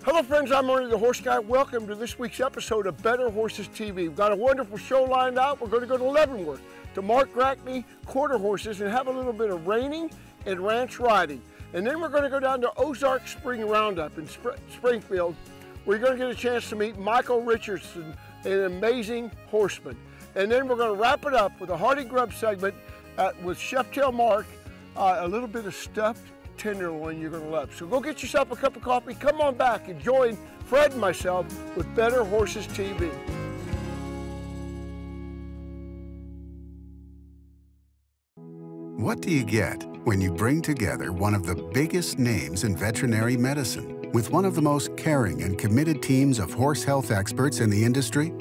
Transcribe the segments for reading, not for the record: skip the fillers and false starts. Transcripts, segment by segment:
Hello friends, I'm Ernie the Horse Guy. Welcome to this week's episode of Better Horses TV. We've got a wonderful show lined out. We're going to go to Leavenworth to Mark Gratny Quarter Horses and have a little bit of reining and ranch riding. And then we're going to go down to Ozark Spring Roundup in Springfield. We're going to get a chance to meet Michael Richardson, an amazing horseman. And then we're going to wrap it up with a Hearty Grub segment with Cheftell Mark, a little bit of stuffed tenderloin you're going to love. So go get yourself a cup of coffee, come on back and join Fred and myself with Better Horses TV. What do you get when you bring together one of the biggest names in veterinary medicine with one of the most caring and committed teams of horse health experts in the industry?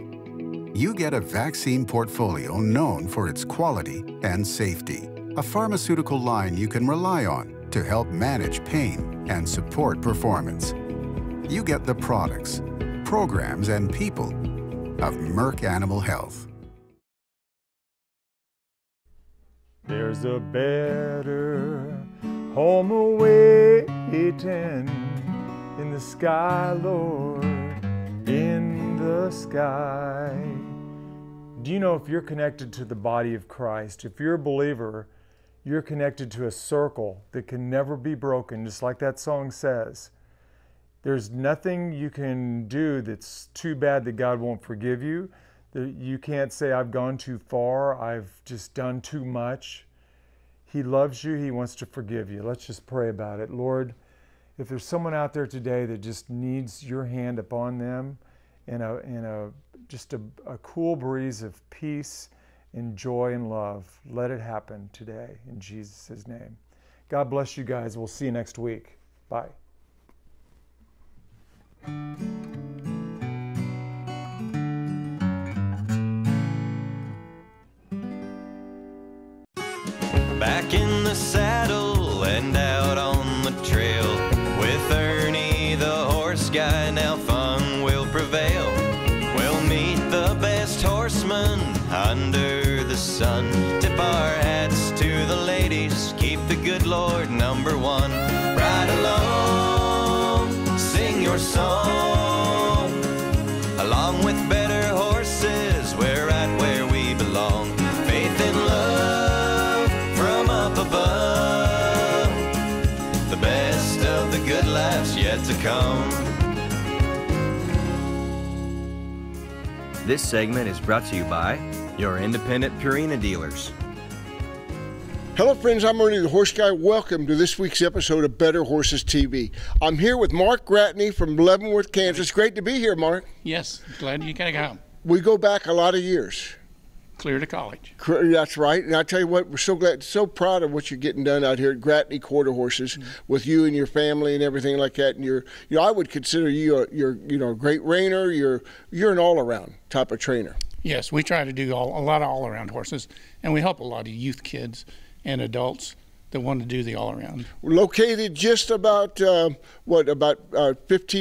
You get a vaccine portfolio known for its quality and safety, a pharmaceutical line you can rely on to help manage pain and support performance. You get the products, programs, and people of Merck Animal Health. There's a better home awaiting in the sky, Lord, in the sky. Do you know if you're connected to the body of Christ, if you're a believer, you're connected to a circle that can never be broken, just like that song says. There's nothing you can do that's too bad that God won't forgive you. You can't say, I've gone too far, I've just done too much. He loves you, He wants to forgive you. Let's just pray about it. Lord, if there's someone out there today that just needs your hand upon them and just a cool breeze of peace and joy and love, let it happen today in Jesus' name. God bless you guys. We'll see you next week. Bye. Back in the saddle and out on the trail with Ernie the horse guy, now fun will prevail. We'll meet the best horseman under the sun. Tip our hats to the ladies, keep the good Lord number one. Ride along, sing your song, along with better horses, we're right where we belong. Faith and love from up above, the best of the good life's yet to come. This segment is brought to you by your independent Purina dealers. Hello friends, I'm Ernie the Horse Guy. Welcome to this week's episode of Better Horses TV. I'm here with Mark Gratny from Leavenworth, Kansas. Great to be here, Mark. Yes, glad you could come. We go back a lot of years. Clear to college. That's right. And I tell you what, we're so proud of what you're getting done out here at Gratny Quarter Horses with you and your family and everything like that. And I would consider you a great reiner. You're an all-around type of trainer. Yes, we try to do a lot of all-around horses, and we help a lot of youth kids and adults that want to do the all-around. We're located just about 15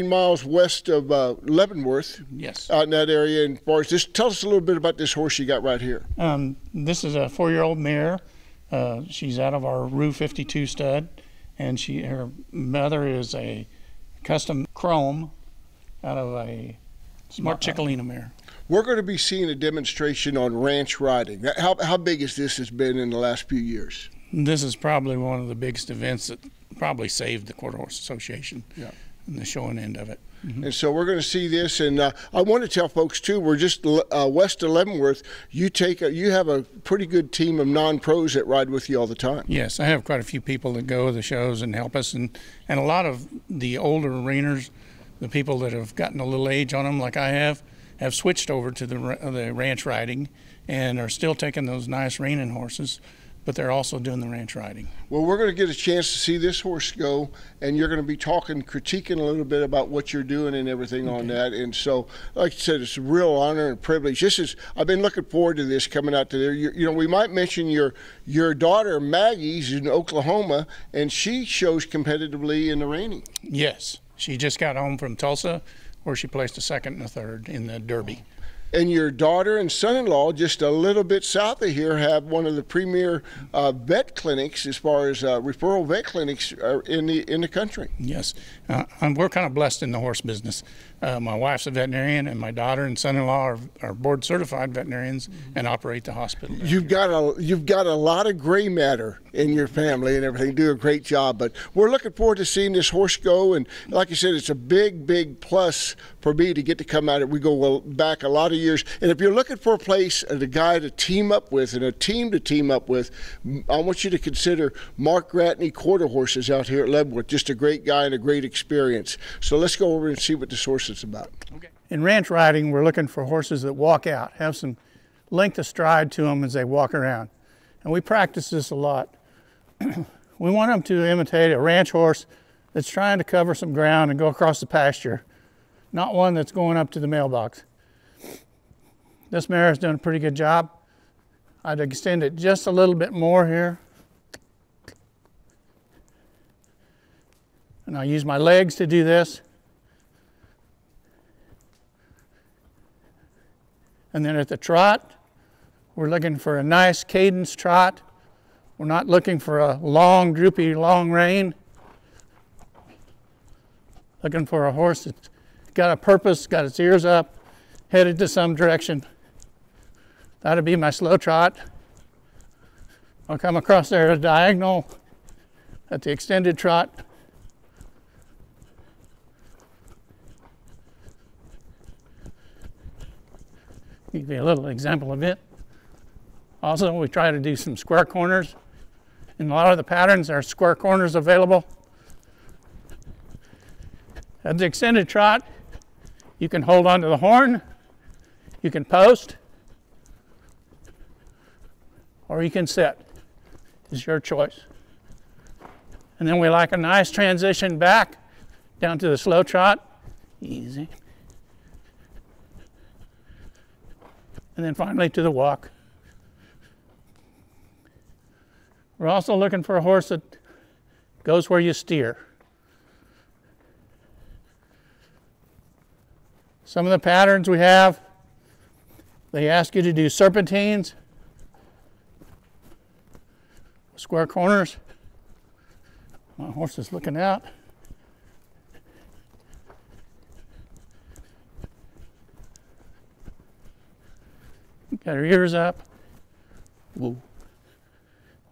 miles west of Leavenworth. Yes. Out in that area. And just tell us a little bit about this horse you got right here. This is a 4-year-old mare. She's out of our Rue 52 stud, and her mother is a custom chrome out of a Smart Chickalina mare. We're going to be seeing a demonstration on ranch riding. How big has this been in the last few years? This is probably one of the biggest events that probably saved the Quarter Horse Association. Yeah. And the showing end of it. Mm-hmm. And so we're going to see this, and I want to tell folks too, we're just west of Leavenworth. You have a pretty good team of non-pros that ride with you all the time. Yes, I have quite a few people that go to the shows and help us, and a lot of the older reiners, the people that have gotten a little age on them like I have switched over to the ranch riding and are still taking those nice reining horses, but they're also doing the ranch riding. Well, we're going to get a chance to see this horse go, and you're going to be critiquing a little bit about what you're doing and everything on that. And so, like I said, it's a real honor and privilege. I've been looking forward to this coming out to there. We might mention your daughter Maggie's in Oklahoma, and she shows competitively in the reining. Yes, she just got home from Tulsa, where she placed a second and a third in the Derby. And your daughter and son-in-law, just a little bit south of here, have one of the premier vet clinics, as far as referral vet clinics in the country. Yes, we're kind of blessed in the horse business. My wife's a veterinarian, and my daughter and son-in-law are board-certified veterinarians and operate the hospital. You've got a lot of gray matter in your family and everything. Do a great job, but we're looking forward to seeing this horse go. And like I said, it's a big plus for me to get to come out. We go back a lot of years. And if you're looking for a place and a guy to team up with and a team to team up with, I want you to consider Mark Gratny Quarter Horses out here at Leavenworth. Just a great guy and a great experience. So let's go over and see what this horse is about. Okay. In ranch riding, we're looking for horses that walk out, have some length of stride to them as they walk around. And we practice this a lot. We want them to imitate a ranch horse that's trying to cover some ground and go across the pasture, not one that's going up to the mailbox. This mare has done a pretty good job. I'd extend it just a little bit more here. And I'll use my legs to do this. And then at the trot, we're looking for a nice cadence trot. We're not looking for a long, droopy, long rein. Looking for a horse that's got a purpose, got its ears up, headed to some direction. That'll be my slow trot. I'll come across there at a diagonal at the extended trot. Give you a little example of it. Also, we try to do some square corners. In a lot of the patterns, there are square corners available. At the extended trot, you can hold onto the horn, you can post, or you can sit. It's your choice. And then we like a nice transition back down to the slow trot. Easy. And then finally to the walk. We're also looking for a horse that goes where you steer. Some of the patterns we have, they ask you to do serpentines, square corners. My horse is looking out. Got her ears up. Whoa.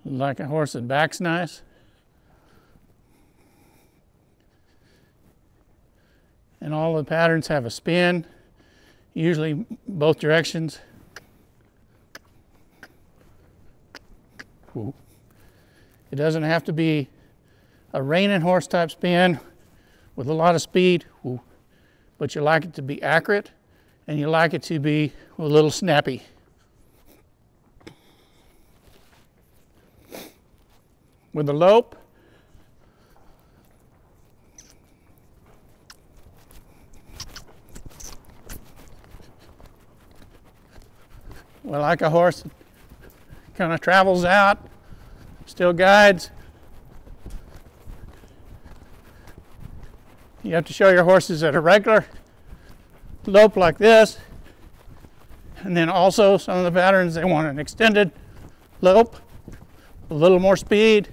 Like a horse that backs nice. And all the patterns have a spin, usually both directions. Whoa. It doesn't have to be a reining horse type spin with a lot of speed, whoa, but you like it to be accurate and you like it to be a little snappy. With the lope, we like a horse that kind of travels out, still guides. You have to show your horses at a regular lope like this. And then also some of the patterns, they want an extended lope, a little more speed.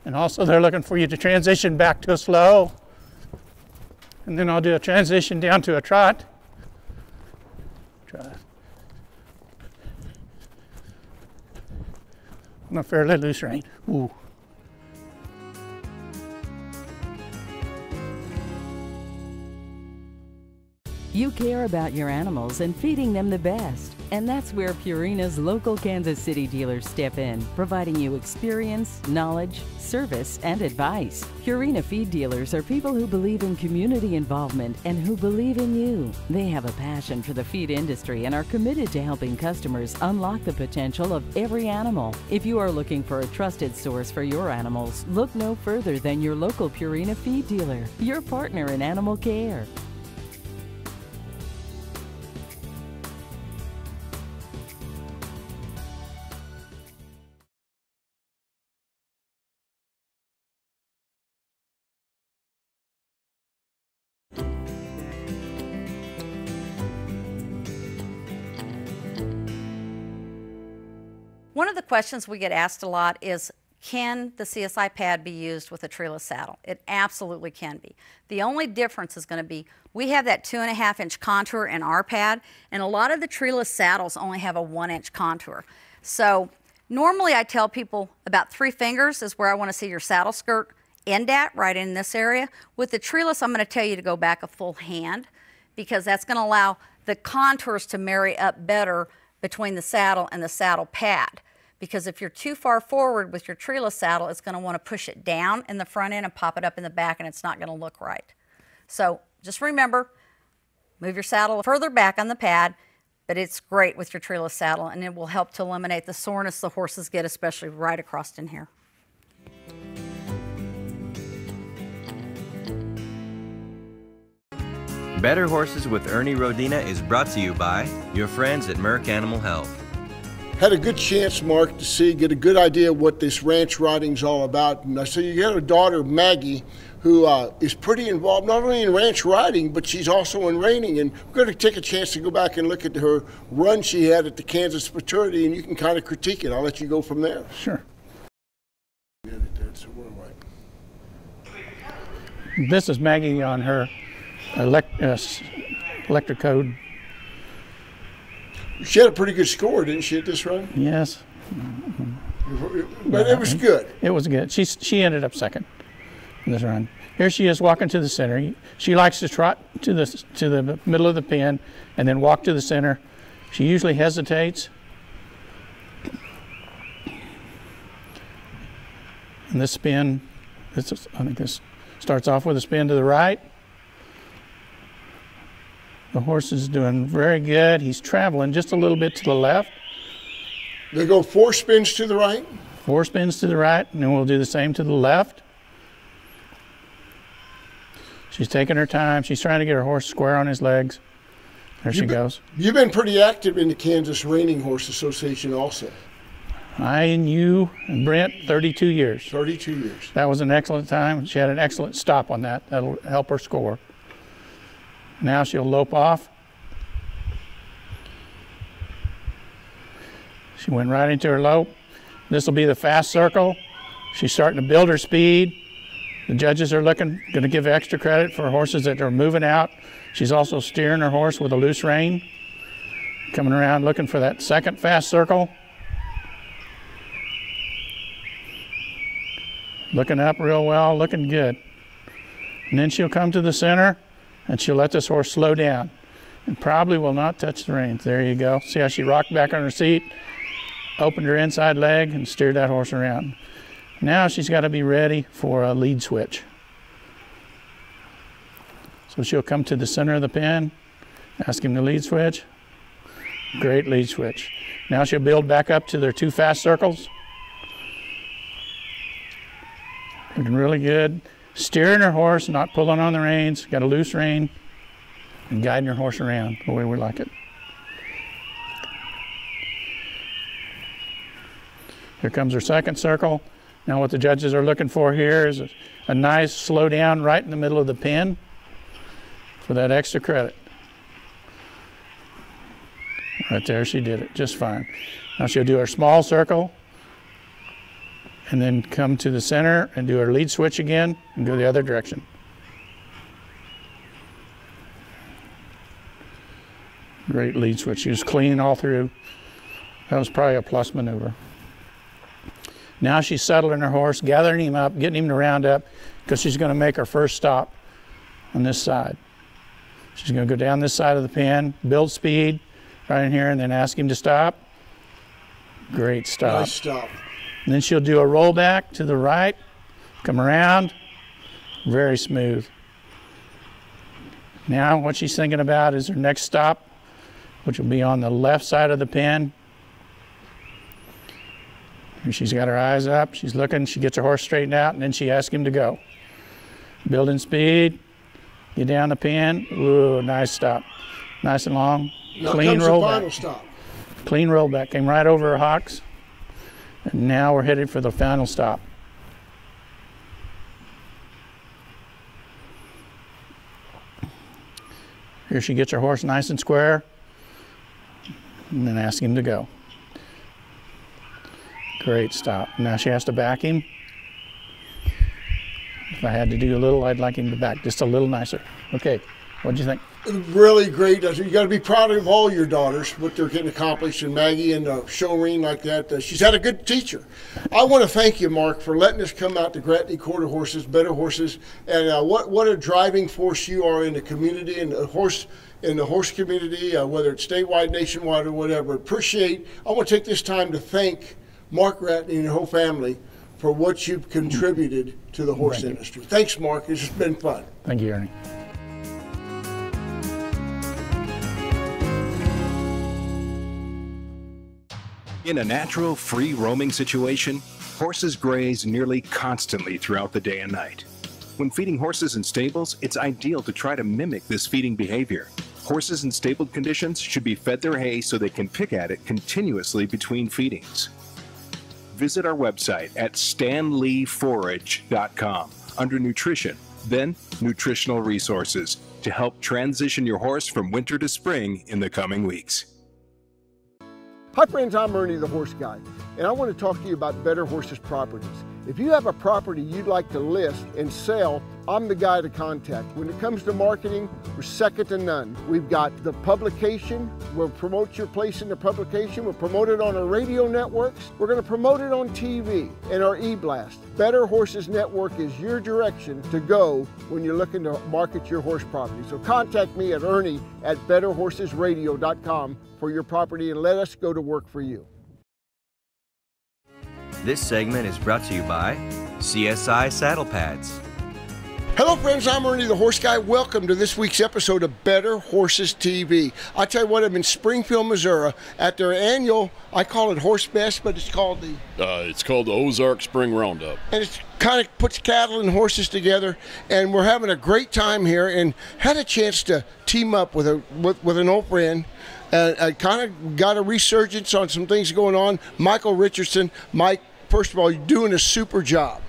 And also they're looking for you to transition back to a slow. And then I'll do a transition down to a trot. Trot. On a fairly loose rein. Ooh. You care about your animals and feeding them the best. And that's where Purina's local Kansas City dealers step in, providing you experience, knowledge, service, and advice. Purina feed dealers are people who believe in community involvement and who believe in you. They have a passion for the feed industry and are committed to helping customers unlock the potential of every animal. If you are looking for a trusted source for your animals, look no further than your local Purina feed dealer, your partner in animal care. One of the questions we get asked a lot is, can the CSI pad be used with a treeless saddle? It absolutely can be. The only difference is going to be, we have that 2.5-inch contour in our pad, and a lot of the treeless saddles only have a 1-inch contour. So normally I tell people about 3 fingers is where I want to see your saddle skirt end at, right in this area. With the treeless, I'm going to tell you to go back a full hand, because that's going to allow the contours to marry up better between the saddle and the saddle pad. Because if you're too far forward with your treeless saddle, it's going to want to push it down in the front end and pop it up in the back, and it's not going to look right. So just remember, move your saddle further back on the pad, but it's great with your treeless saddle, and it will help to eliminate the soreness the horses get, especially right across in here. Better Horses with Ernie Rodina is brought to you by your friends at Merck Animal Health. Had a good chance, Mark, to get a good idea what this ranch riding's all about. And I see you got a daughter, Maggie, who is pretty involved not only in ranch riding, but she's also in reining. And we're going to take a chance to go back and look at her run she had at the Kansas Futurity, and you can kind of critique it. I'll let you go from there. Sure. This is Maggie on her electric code. She had a pretty good score, didn't she, at this run? Yes. But it was good. It was good. She ended up second in this run. Here she is walking to the center. She likes to trot to the middle of the pen and then walk to the center. She usually hesitates. And this spin, I think this starts off with a spin to the right. The horse is doing very good. He's traveling just a little bit to the left. They go 4 spins to the right? 4 spins to the right, and then we'll do the same to the left. She's taking her time. She's trying to get her horse square on his legs. There she goes. You've been pretty active in the Kansas Reining Horse Association also. I and you and Brent, 32 years. 32 years. That was an excellent time. She had an excellent stop on that. That'll help her score. Now she'll lope off. She went right into her lope. This will be the fast circle. She's starting to build her speed. The judges are going to give extra credit for horses that are moving out. She's also steering her horse with a loose rein. Coming around looking for that second fast circle. Looking up real well, looking good. And then she'll come to the center, and she'll let this horse slow down and probably will not touch the reins. There you go. See how she rocked back on her seat, opened her inside leg, and steered that horse around. Now she's got to be ready for a lead switch. So she'll come to the center of the pen, ask him to lead switch. Great lead switch. Now she'll build back up to their 2 fast circles. Looking really good. Steering her horse, not pulling on the reins, got a loose rein, and guiding her horse around the way we like it. Here comes her second circle. Now what the judges are looking for here is a nice slow down right in the middle of the pen for that extra credit. Right there, she did it just fine. Now she'll do her small circle, and then come to the center and do her lead switch again and go the other direction. Great lead switch. She was clean all through. That was probably a plus maneuver. Now she's settling her horse, gathering him up, getting him to round up, because she's going to make her first stop on this side. She's going to go down this side of the pen, build speed right in here, and then ask him to stop. Great stop. Nice stop. And then she'll do a rollback to the right, come around, very smooth. Now what she's thinking about is her next stop, which will be on the left side of the pen. And she's got her eyes up, she's looking, she gets her horse straightened out, and then she asks him to go. Building speed, get down the pen, ooh, nice stop. Nice and long, now clean comes rollback. The final stop. Clean rollback, came right over her hocks. And now we're headed for the final stop. Here she gets her horse nice and square, and then ask him to go. Great stop. Now she has to back him. If I had to do a little, I'd like him to back just a little nicer. Okay, what'd you think? Really great. You got to be proud of all your daughters, what they're getting accomplished, and Maggie and Shoreen like that. She's had a good teacher. I want to thank you, Mark, for letting us come out to Gratny Quarter Horses, Better Horses, and what a driving force you are in the community and the horse community, whether it's statewide, nationwide, or whatever. I want to take this time to thank Mark Gratny and your whole family for what you've contributed to the horse industry. Thanks, Mark. It's just been fun. Thank you, Ernie. In a natural, free roaming situation, horses graze nearly constantly throughout the day and night. When feeding horses in stables, it's ideal to try to mimic this feeding behavior. Horses in stabled conditions should be fed their hay so they can pick at it continuously between feedings. Visit our website at stanleyforage.com under Nutrition, then Nutritional Resources to help transition your horse from winter to spring in the coming weeks. Hi friends, I'm Ernie the Horse Guy, and I want to talk to you about Better Horses properties. If you have a property you'd like to list and sell, I'm the guy to contact. When it comes to marketing, we're second to none. We've got the publication. We'll promote your place in the publication. We'll promote it on our radio networks. We're going to promote it on TV and our e-blast. Better Horses Network is your direction to go when you're looking to market your horse property. So contact me at Ernie at betterhorsesradio.com for your property and let us go to work for you. This segment is brought to you by CSI Saddle Pads. Hello friends, I'm Ernie the Horse Guy. Welcome to this week's episode of Better Horses TV. I tell you what, I'm in Springfield, Missouri at their annual, I call it Horse Fest, but it's called the Ozark Spring Roundup. And it kind of puts cattle and horses together, and we're having a great time here and had a chance to team up with an old friend. I kind of got a resurgence on some things going on. Michael Richardson. Mike, first of all, you're doing a super job.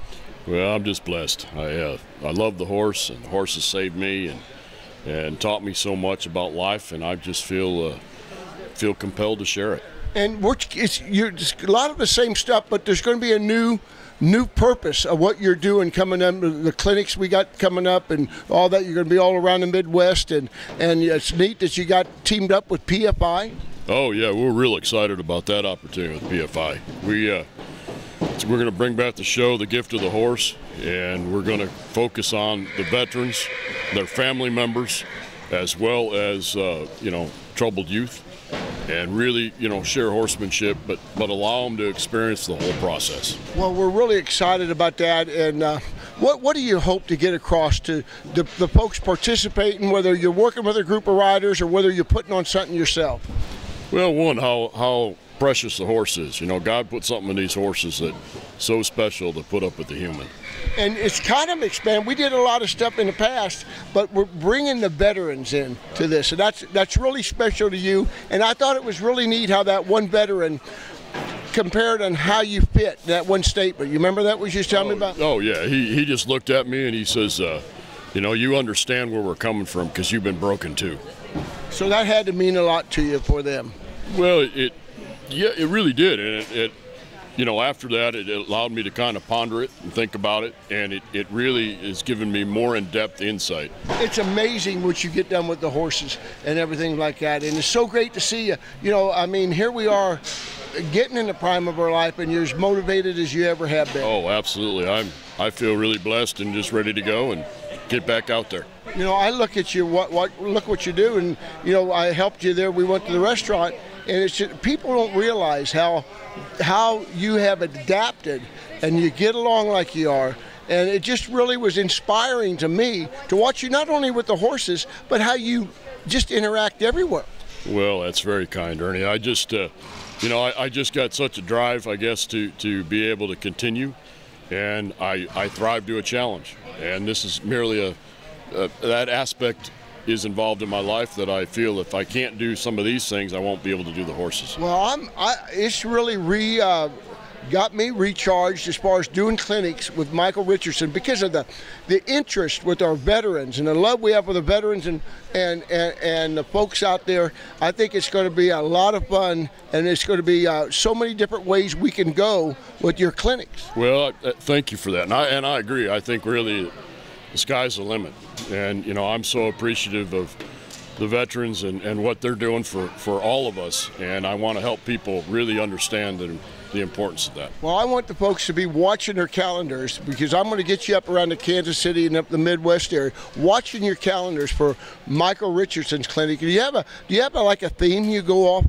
Well, I'm just blessed. I love the horse, and the horse has saved me and taught me so much about life, and I just feel compelled to share it. And you're just a lot of the same stuff, but there's going to be a new purpose of what you're doing coming up, the clinics we got coming up and all that. You're going to be all around the Midwest, and it's neat that you got teamed up with PFI. Oh yeah, we're real excited about that opportunity with PFI. We're going to bring back the show, The Gift of the Horse, and we're going to focus on the veterans, their family members, as well as troubled youth, and really share horsemanship, but allow them to experience the whole process. Well, we're really excited about that. And what do you hope to get across to the folks participating, whether you're working with a group of riders or whether you're putting on something yourself? Well, one, how precious the horse is. God put something in these horses that's so special to put up with the human. And it's kind of expanded. We did a lot of stuff in the past, but we're bringing the veterans in to this, and that's really special to you. And I thought it was really neat how that one veteran compared on how you fit that one statement. You remember that was you telling me about? Oh yeah, he just looked at me and he says, you understand where we're coming from because you've been broken too. So that had to mean a lot to you for them. Well, it really did, and after that, it allowed me to kind of ponder it and think about it, and it really has given me more in-depth insight. It's amazing what you get done with the horses and everything like that, and it's so great to see you. Here we are getting in the prime of our life, and you're as motivated as you ever have been. Oh, absolutely. I feel really blessed and just ready to go and get back out there. I look at you, look what you do, and I helped you there. We went to the restaurant, and it's just, people don't realize how you have adapted, and you get along like you are. And it just really was inspiring to me to watch you not only with the horses, but how you just interact everywhere. Well, that's very kind, Ernie. I just, I just got such a drive, I guess, to be able to continue, and I thrive to a challenge. And this is merely that aspect is involved in my life that I feel if I can't do some of these things, I won't be able to do the horses. Well, it's really got me recharged as far as doing clinics with Michael Richardson because of the interest with our veterans and the love we have for the veterans and the folks out there. I think it's going to be a lot of fun, and it's going to be so many different ways we can go with your clinics. Well, thank you for that, and I agree. I think really the sky's the limit, and you know, I'm so appreciative of the veterans and what they're doing for all of us, and I want to help people really understand the importance of that. Well, I want the folks to be watching their calendars, because I'm going to get you up around the Kansas City and up the Midwest area, watching your calendars for Michael Richardson's clinic. Do you have like a theme you go off?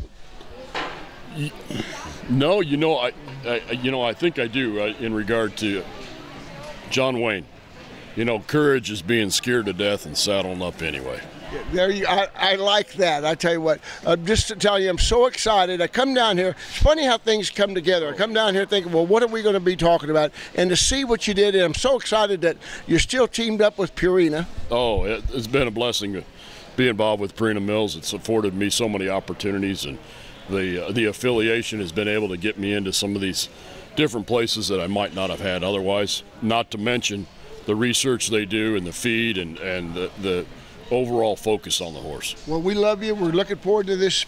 No, I think I do in regard to John Wayne. You know, courage is being scared to death and saddling up anyway. I like that. I tell you what, just to tell you, I'm so excited. I come down here. It's funny how things come together. I come down here thinking, well, what are we going to be talking about? And to see what you did, and I'm so excited that you're still teamed up with Purina. Oh, it's been a blessing to be involved with Purina Mills. It's afforded me so many opportunities, and the affiliation has been able to get me into some of these different places that I might not have had otherwise, not to mention the research they do and the feed and the overall focus on the horse. Well, we love you. We're looking forward to this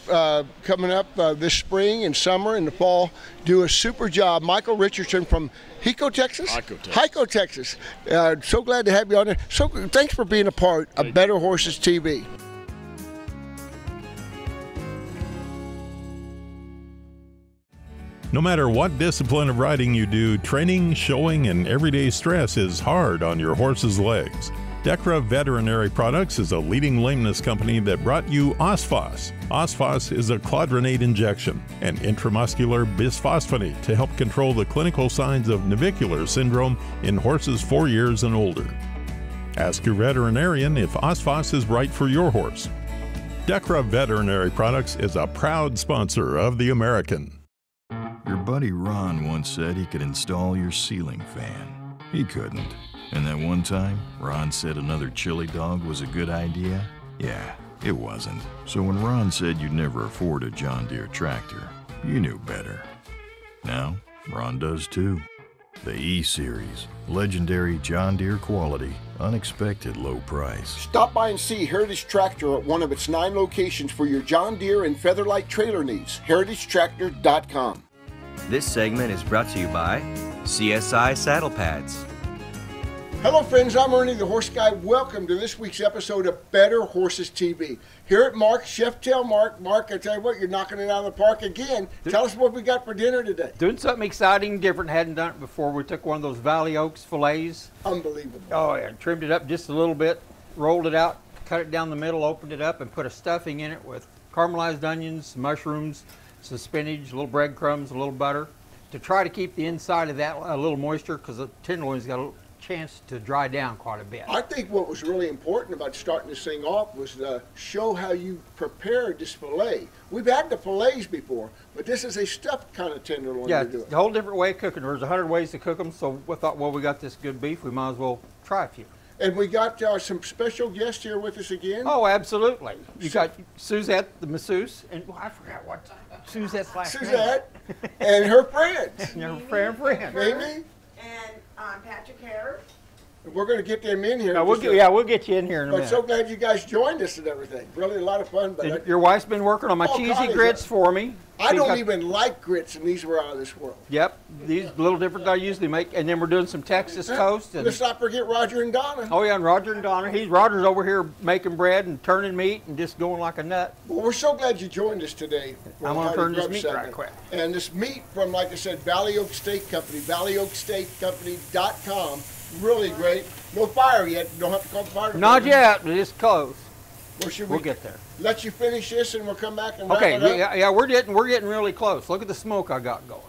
coming up this spring and summer and the fall. Do a super job. Michael Richardson from Hico, Texas? Hico, Texas. So glad to have you on there. So thanks for being a part of Better Horses TV. No matter what discipline of riding you do, training, showing, and everyday stress is hard on your horse's legs. Dechra Veterinary Products is a leading lameness company that brought you Osphos. Osphos is a clodronate injection, an intramuscular bisphosphonate to help control the clinical signs of navicular syndrome in horses 4 years and older. Ask your veterinarian if Osphos is right for your horse. Dechra Veterinary Products is a proud sponsor of The American. Your buddy Ron once said he could install your ceiling fan. He couldn't. And that one time, Ron said another chili dog was a good idea? Yeah, it wasn't. So when Ron said you'd never afford a John Deere tractor, you knew better. Now, Ron does too. The E-Series, legendary John Deere quality, unexpected low price. Stop by and see Heritage Tractor at one of its 9 locations for your John Deere and Featherlight trailer needs. HeritageTractor.com. This segment is brought to you by CSI Saddle Pads. Hello friends, I'm Ernie the Horse Guy. Welcome to this week's episode of Better Horses TV. Here at Mark, Cheftell Mark. Mark, I tell you what, you're knocking it out of the park again. Tell us what we got for dinner today. Doing something exciting, different. Hadn't done it before. We took one of those Valley Oaks fillets. Unbelievable. Oh yeah, trimmed it up just a little bit, rolled it out, cut it down the middle, opened it up, and put a stuffing in it with caramelized onions, mushrooms, some spinach, a little breadcrumbs, a little butter, to try to keep the inside of that a little moisture, because the tenderloin's got a chance to dry down quite a bit. I think what was really important about starting this thing off was to show how you prepared this fillet. We've had the fillets before, but this is a stuffed kind of tenderloin. Yeah, it's a whole different way of cooking. There's 100 ways to cook them, so we thought, well, we got this good beef, we might as well try a few. And we got some special guests here with us again. Oh, absolutely. You got Suzette, the masseuse, and I forgot what Suzette's last name. Suzette and her friends. And her friend. Amy. And Patrick Harris. We're going to get them in here. No, we'll get you in here in a minute. I'm so glad you guys joined us and everything. Really a lot of fun. But your wife's been working on my cheesy grits for me. I don't even like grits, and these were out of this world. Yep, these a little different than I usually make. And then we're doing some Texas toast. And let's not forget Roger and Donna. Oh yeah, and Roger and Donna. Roger's over here making bread and turning meat and just going like a nut. Well, we're so glad you joined us today. I'm going to turn this meat right quick. And this meat from, like I said, Valley Oak Steak Company, ValleyOakSteakCompany.com. Really great. No fire yet. You don't have to call the fire department. Not yet, but it's close. We'll get there. Let you finish this, and we'll come back and wrap it up. Yeah, we're getting really close. Look at the smoke I got going.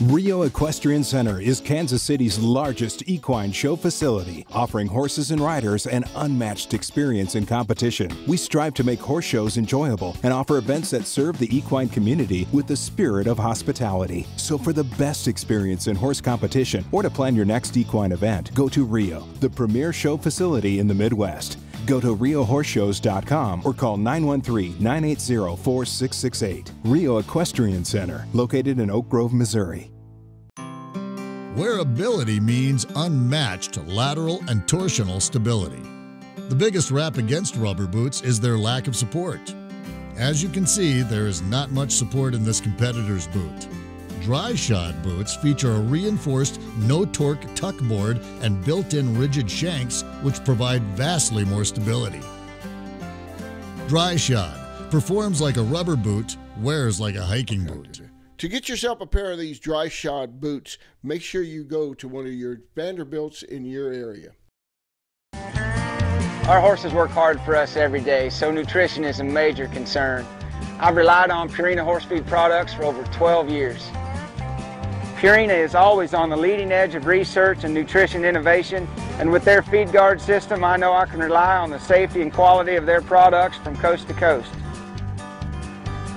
Rio Equestrian Center is Kansas City's largest equine show facility, offering horses and riders an unmatched experience in competition. We strive to make horse shows enjoyable and offer events that serve the equine community with the spirit of hospitality. So for the best experience in horse competition or to plan your next equine event, go to Rio, the premier show facility in the Midwest. Go to RioHorseShows.com or call 913-980-4668. Rio Equestrian Center, located in Oak Grove, Missouri. Wearability means unmatched lateral and torsional stability. The biggest rap against rubber boots is their lack of support. As you can see, there is not much support in this competitor's boot. Dry shod boots feature a reinforced no-torque tuck board and built-in rigid shanks, which provide vastly more stability. Dry shod performs like a rubber boot, wears like a hiking boot. To get yourself a pair of these dry shod boots, make sure you go to one of your Vanderbilts in your area. Our horses work hard for us every day, so nutrition is a major concern. I've relied on Purina horse feed products for over 12 years. Purina is always on the leading edge of research and nutrition innovation, and with their feed guard system, I know I can rely on the safety and quality of their products from coast to coast.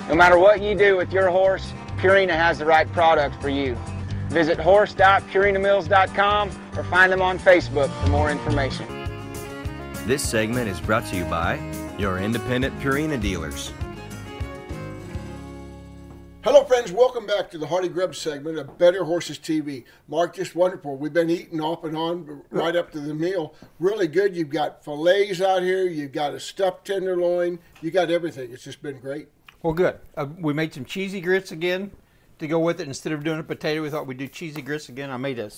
No matter what you do with your horse, Purina has the right product for you. Visit horse.purinamills.com or find them on Facebook for more information. This segment is brought to you by your independent Purina dealers. Hello friends, welcome back to the Hearty Grub segment of Better Horses TV. Mark, just wonderful. We've been eating off and on right up to the meal. Really good. You've got fillets out here. You've got a stuffed tenderloin. You got everything. It's just been great. Well, good. We made some cheesy grits again to go with it. Instead of doing a potato, we thought we'd do cheesy grits again. I made a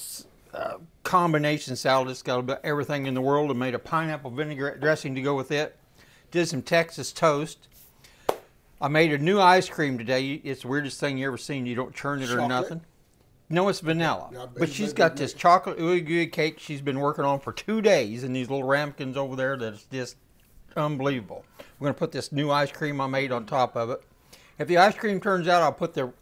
combination salad. It's got about everything in the world, and made a pineapple vinaigrette dressing to go with it. Did some Texas toast. I made a new ice cream today. It's the weirdest thing you ever seen. You don't churn it or nothing. No, it's vanilla. But she's got this chocolate ooey gooey cake she's been working on for 2 days in these little ramekins over there that's just unbelievable. We're going to put this new ice cream I made on top of it. If the ice cream turns out, I'll put the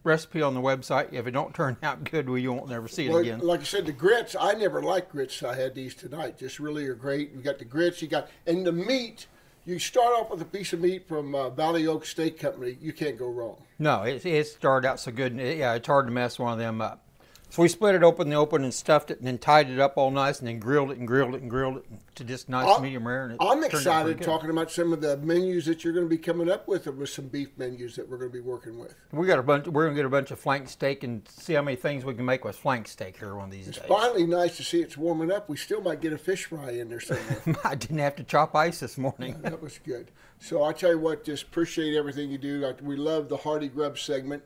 recipe on the website. If it don't turn out good, well, you won't never see it again. Like I said, the grits, I never liked grits. I had these tonight. Just really are great. You got the grits, and the meat. You start off with a piece of meat from Valley Oak Steak Company. You can't go wrong. No, it started out so good. Yeah, it's hard to mess one of them up. So we split it open and stuffed it, and then tied it up all nice, and then grilled it to just nice medium rare. And I'm excited talking about some of the menus that you're going to be coming up with some beef menus that we're going to be working with. We're going to get a bunch of flank steak and see how many things we can make with flank steak here one of these days. It's finally nice to see it's warming up. We still might get a fish fry in there somewhere. I didn't have to chop ice this morning. That was good. So I tell you what, just appreciate everything you do. We love the Hearty Grub segment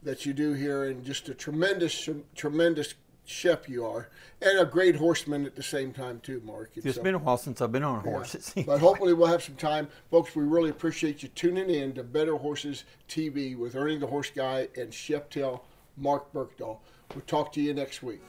that you do here, and just a tremendous chef you are, and a great horseman at the same time too, Mark. It's been a while since I've been on a horse. But hopefully we'll have some time. Folks, we really appreciate you tuning in to Better Horses TV with Ernie the Horse Guy and Cheftell Mark Berkdahl. We'll talk to you next week.